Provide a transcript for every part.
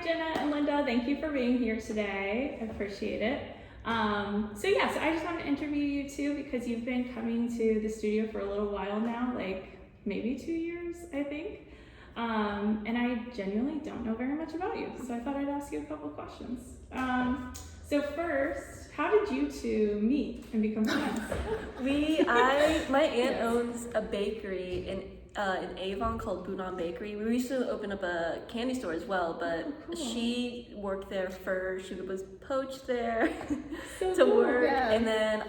Jenna and Linda. Thank you for being here today. I appreciate it. So I just want to interview you too because you've been coming to the studio for a little while now, like maybe 2 years, I think. And I genuinely don't know very much about you, so I thought I'd ask you a couple questions. So first, how did you two meet and become friends? My aunt owns a bakery in Avon called BouNom Bakery. We used to open up a candy store as well, but she worked there first. She was poached there to work, and then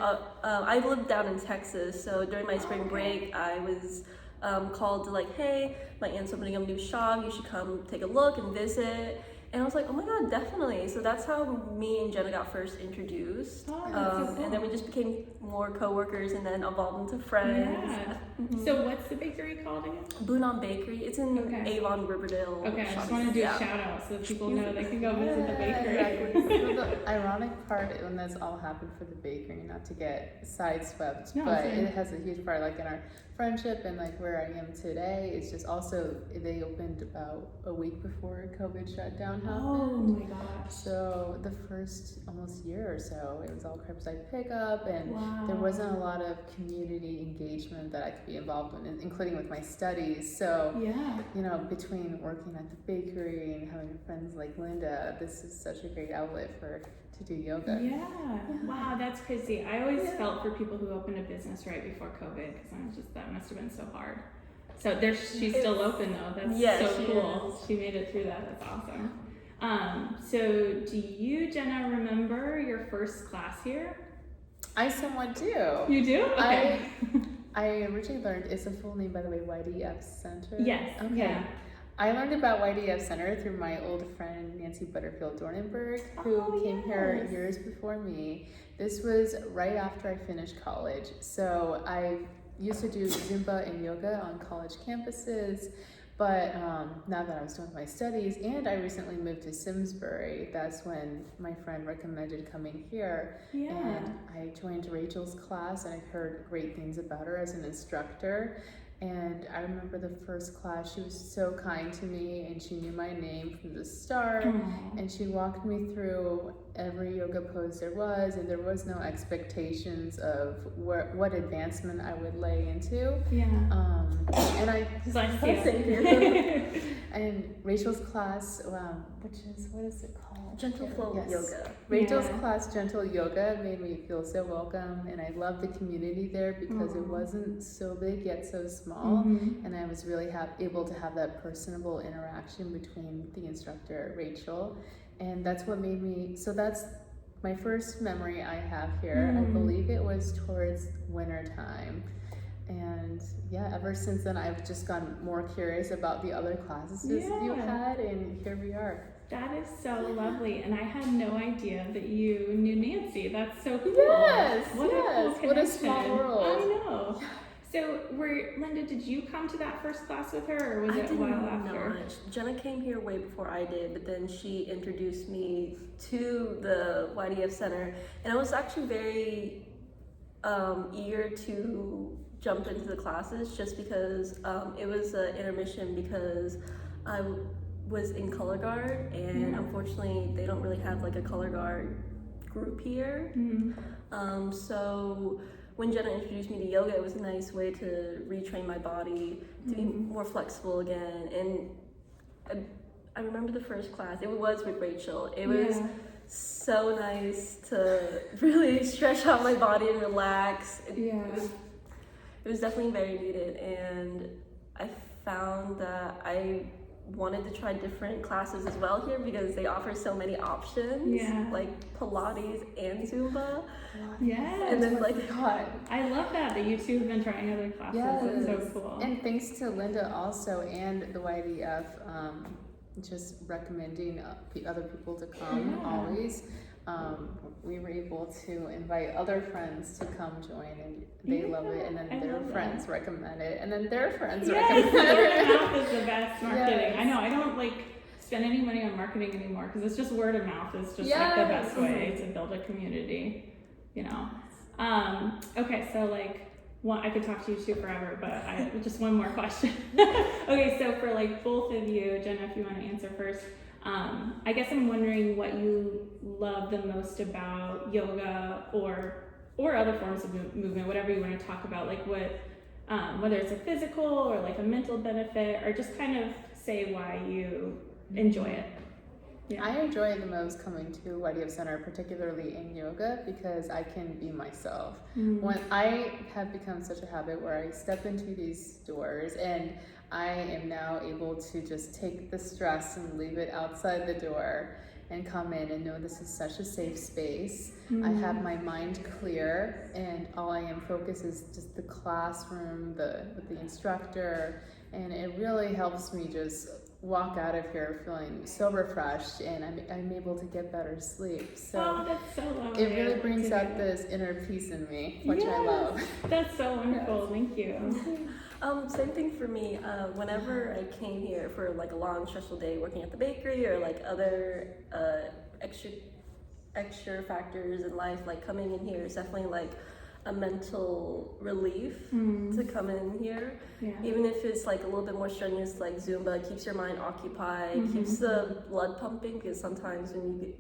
I lived down in Texas. So during my spring break, I was called to like, hey, my aunt's opening a new shop. You should come take a look and visit. And I was like, oh my god, definitely. So that's how me and Jenna got first introduced. Oh, that's so cool. And then we just became more co-workers and then evolved into friends. Yeah. So what's the bakery called again? BouNom Bakery. It's in Avon, Riverdale. Okay, I just want to do a shout out so that people know they can go visit the bakery. Exactly. So the ironic part when this all happened for the bakery, not to get sideswept, but it has a huge part like in our friendship and like where I am today. It's just also they opened about a week before COVID shutdown happened. Oh my gosh. So the first almost year or so it was all curbside pickup and there wasn't a lot of community engagement that I could be involved in, including with my studies. So you know, between working at the bakery and having friends like Linda, this is such a great outlet to do yoga. Yeah. Wow, that's crazy. I always felt for people who opened a business right before COVID because that must have been so hard. So she's still open though. That's so cool. She made it through that. That's awesome. So do you, Jenna, remember your first class here? I somewhat do. You do? Okay. I originally learned, it's a full name by the way, YDF Center? Yes. Okay. Yeah. I learned about YDF Center through my old friend Nancy Butterfield Dornenberg, who came here years before me. This was right after I finished college. So I used to do Zumba and yoga on college campuses, but now that I was done with my studies and I recently moved to Simsbury, that's when my friend recommended coming here. And I joined Rachel's class and I heard great things about her as an instructor. And I remember the first class, she was so kind to me and she knew my name from the start. And she walked me through every yoga pose there was, and there was no expectations of what advancement I would lay into. And I and Rachel's class, what is it called? Gentle Flow Yoga. Rachel's class, Gentle Yoga, made me feel so welcome, and I loved the community there because it wasn't so big yet so small, and I was really able to have that personable interaction between the instructor, Rachel, and that's what made me, so that's my first memory I have here. I believe it was towards winter time. And ever since then I've just gotten more curious about the other classes you had, and here we are. That is so lovely, and I had no idea that you knew Nancy. That's so cool. Yes, what a cool connection. What a small world. I know. So, Linda, did you come to that first class with her, or was it a while after? Jenna came here way before I did, but then she introduced me to the YDF Center, and I was actually very eager to jump into the classes just because it was an intermission because I was in color guard, and unfortunately they don't really have like a color guard group here. So when Jenna introduced me to yoga, it was a nice way to retrain my body to be more flexible again. And I remember the first class, it was with Rachel. It was so nice to really stretch out my body and relax. It was definitely very needed, and I found that I wanted to try different classes as well here because they offer so many options, like Pilates and Zumba. And then I love that you two have been trying other classes. That's so cool. And thanks to Linda also and the YDF just recommending other people to come always. We were able to invite other friends to come join, and they love it, and then their friends recommend it, and then their friends recommend it. Word of mouth is the best marketing. I know, I don't spend any money on marketing anymore because it's just word of mouth is just like the best way to build a community, you know. Okay, so I could talk to you two forever, but just one more question. Okay, so for both of you, Jenna, if you want to answer first, I guess I'm wondering what you love the most about yoga or other forms of movement, whatever you want to talk about, like what, whether it's a physical or like a mental benefit, or just kind of say why you enjoy it. Yeah. I enjoy it the most coming to YDF Center, particularly in yoga, because I can be myself. When I have become such a habit where I step into these doors and I am now able to just take the stress and leave it outside the door and come in and know this is such a safe space. I have my mind clear and all I am focused is just the classroom, with the instructor, and it really helps me just walk out of here feeling so refreshed, and I'm able to get better sleep. So that's so lovely. it really brings out this inner peace in me, which I love. That's so wonderful. Thank you. Same thing for me. Whenever I came here for like a long stressful day working at the bakery or like other extra factors in life, like coming in here is definitely like a mental relief to come in here. Yeah. Even if it's like a little bit more strenuous, like Zumba, keeps your mind occupied, keeps the blood pumping, because sometimes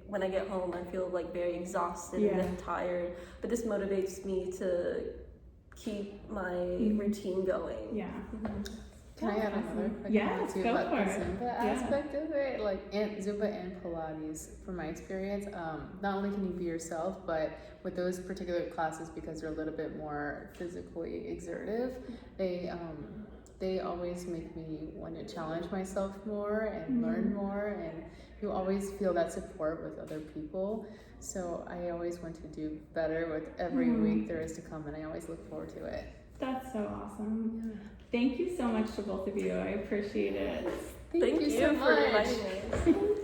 when I get home I feel like very exhausted and then tired, but this motivates me to keep my routine going. Yeah. Can I add another quick Yes, comment too go about for the it. Zumba aspect of it? Like Zumba and Pilates, from my experience, not only can you be yourself, but with those particular classes, because they're a little bit more physically exertive, they always make me want to challenge myself more and learn more, and you always feel that support with other people. So I always want to do better with every week there is to come, and I always look forward to it. That's so awesome. Thank you so much to both of you. I appreciate it. Thank you so for much. inviting us.